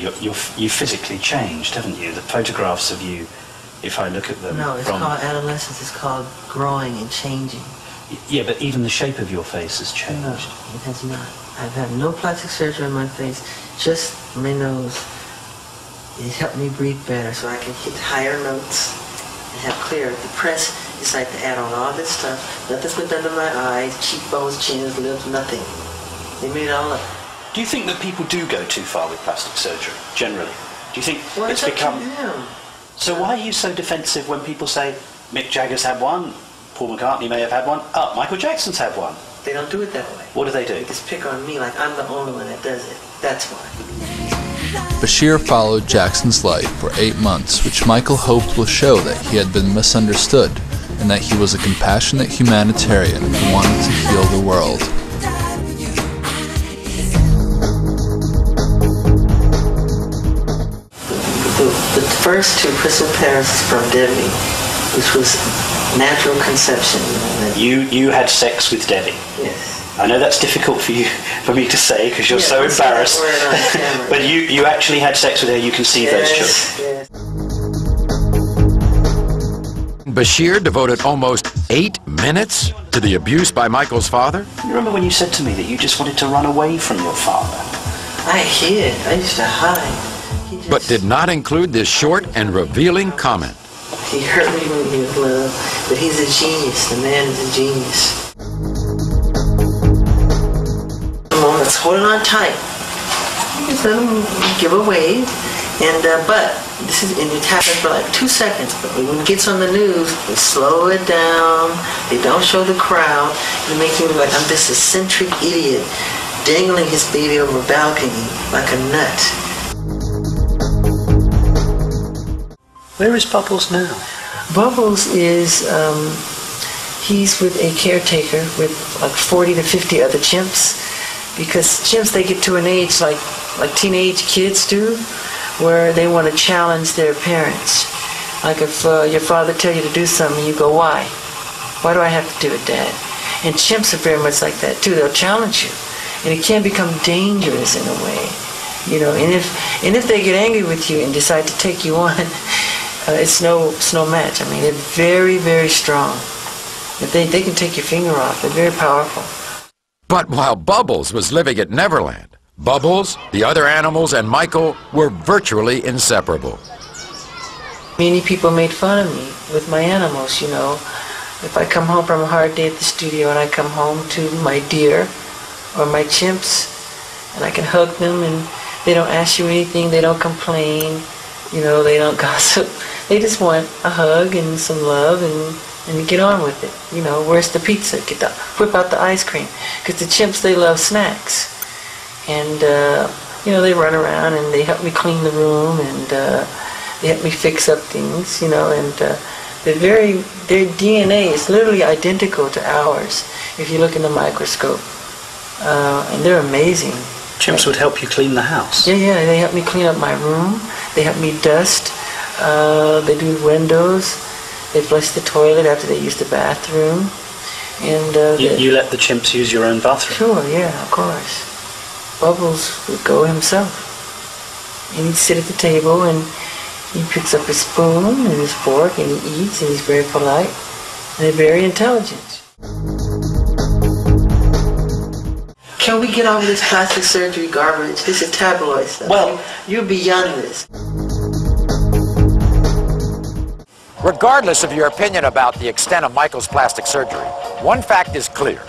you physically changed, haven't you? The photographs of you, if I look at them... No, it's called adolescence. It's called growing and changing. Yeah, but even the shape of your face has changed. No, it has not. I've had no plastic surgery on my face, just my nose. It helped me breathe better so I can hit higher notes and have clearer. The press is like to add on all this stuff. Nothing's been done to my eyes, cheekbones, chins, lips, nothing. They made it all up. Do you think that people do go too far with plastic surgery, generally? Do you think it's become... So why are you so defensive when people say Mick Jagger's had one, Paul McCartney may have had one, Michael Jackson's had one? They don't do it that way. What do they do? They just pick on me like I'm the only one that does it. That's why. Bashir followed Jackson's life for 8 months, which Michael hoped will show that he had been misunderstood and that he was a compassionate humanitarian who wanted to heal the world. The first two Christmas parents from Debbie, which was natural conception. You had sex with Debbie? Yes. I know that's difficult for me to say because you're so embarrassed. But you actually had sex with her. You conceived those children. Yes. Bashir devoted almost 8 minutes to the abuse by Michael's father? You remember when you said to me that you just wanted to run away from your father? I hid. I used to hide. But did not include this short and revealing comment. He hurt me when he was little, but he's a genius. The man is a genius. Let's hold it on tight. Just let him give a wave. And, but, this is, and it happens for like 2 seconds, but when it gets on the news, they slow it down, they don't show the crowd, and make me look like I'm this eccentric idiot dangling his baby over a balcony like a nut. Where is Bubbles now? Bubbles is, he's with a caretaker with like 40 to 50 other chimps, because chimps, they get to an age like teenage kids do, where they want to challenge their parents. Like if your father tells you to do something, you go, why? Why do I have to do it, Dad? And chimps are very much like that too. They'll challenge you, and it can become dangerous in a way, you know. And if they get angry with you and decide to take you on, it's no match. I mean, they're very, very strong. If they can take your finger off. They're very powerful. But while Bubbles was living at Neverland, Bubbles, the other animals, and Michael were virtually inseparable. Many people made fun of me with my animals, you know. If I come home from a hard day at the studio and I come home to my deer or my chimps, and I can hug them and they don't ask you anything, they don't complain, you know, they don't gossip. They just want a hug and some love and get on with it. You know, where's the pizza? Whip out the ice cream. Because the chimps, they love snacks. And, you know, they run around and they help me clean the room and they help me fix up things, you know, and their DNA is literally identical to ours if you look in the microscope. And they're amazing. Chimps would help you clean the house? Yeah, they help me clean up my room. They help me dust. They do windows. They flush the toilet after they use the bathroom. And you let the chimps use your own bathroom? Sure, yeah, of course. Bubbles would go himself. And he'd sit at the table and he picks up his spoon and his fork and he eats and he's very polite. And they're very intelligent. Can we get over this plastic surgery garbage? This is tabloid stuff. Well, you're beyond this. Regardless of your opinion about the extent of Michael's plastic surgery, one fact is clear.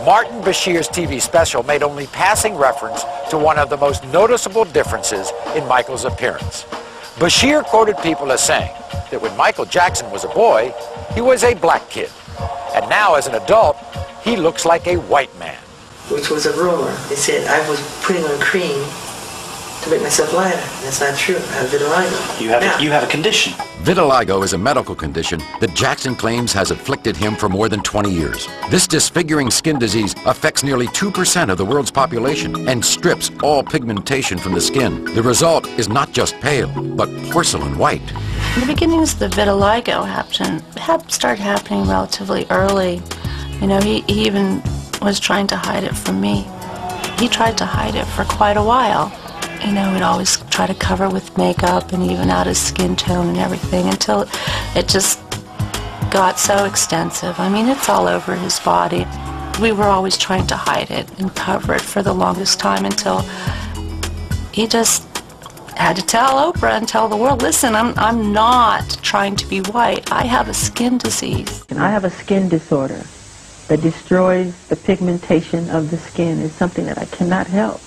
Martin Bashir's TV special made only passing reference to one of the most noticeable differences in Michael's appearance. Bashir quoted people as saying that when Michael Jackson was a boy, he was a black kid. And now as an adult, he looks like a white man. Which was a rumor. They said I was putting on cream to make myself lighter. That's not true. I have vitiligo. You have a condition. Vitiligo is a medical condition that Jackson claims has afflicted him for more than 20 years. This disfiguring skin disease affects nearly 2% of the world's population and strips all pigmentation from the skin. The result is not just pale, but porcelain white. In the beginnings of the vitiligo started happening relatively early. You know, he even was trying to hide it from me. He tried to hide it for quite a while. you know, we'd always try to cover with makeup and even out his skin tone and everything until it just got so extensive. I mean, it's all over his body. We were always trying to hide it and cover it for the longest time until he just had to tell Oprah and tell the world, listen, I'm not trying to be white. I have a skin disease. And I have a skin disorder that destroys the pigmentation of the skin. It's something that I cannot help,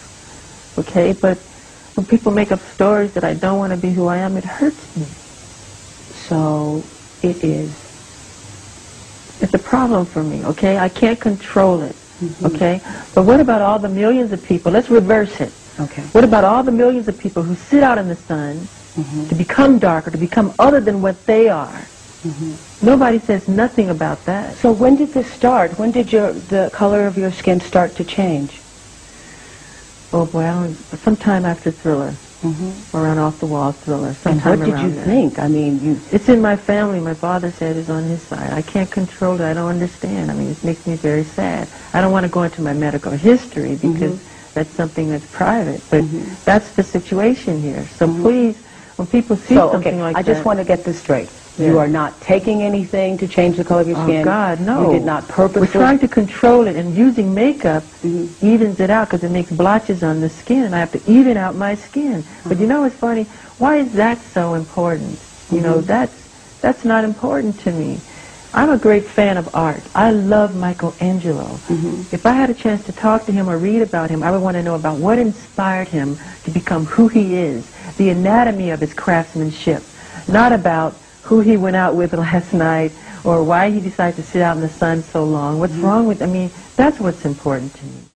okay? But when people make up stories that I don't want to be who I am, it hurts me. So it's a problem for me, okay? I can't control it, okay? But what about all the millions of people? Let's reverse it. Okay. What about all the millions of people who sit out in the sun to become darker, to become other than what they are? Nobody says nothing about that. So when did this start? When did the color of your skin start to change? Oh boy, sometime after Thriller, around Off the Wall Thriller. And what did you think? I mean, it's in my family. My father said it's on his side. I can't control it. I don't understand. I mean, it makes me very sad. I don't want to go into my medical history because that's something that's private. But that's the situation here. So please, when people see something like that... I just want to get this straight. Yeah. You are not taking anything to change the color of your skin? Oh, God, no. You did not purposely... We're trying to control it, and using makeup evens it out because it makes blotches on the skin, and I have to even out my skin. But you know what's funny? Why is that so important? You know, that's not important to me. I'm a great fan of art. I love Michelangelo. If I had a chance to talk to him or read about him, I would want to know about what inspired him to become who he is, the anatomy of his craftsmanship, not about who he went out with last night or why he decided to sit out in the sun so long. What's wrong with, I mean, that's what's important to me.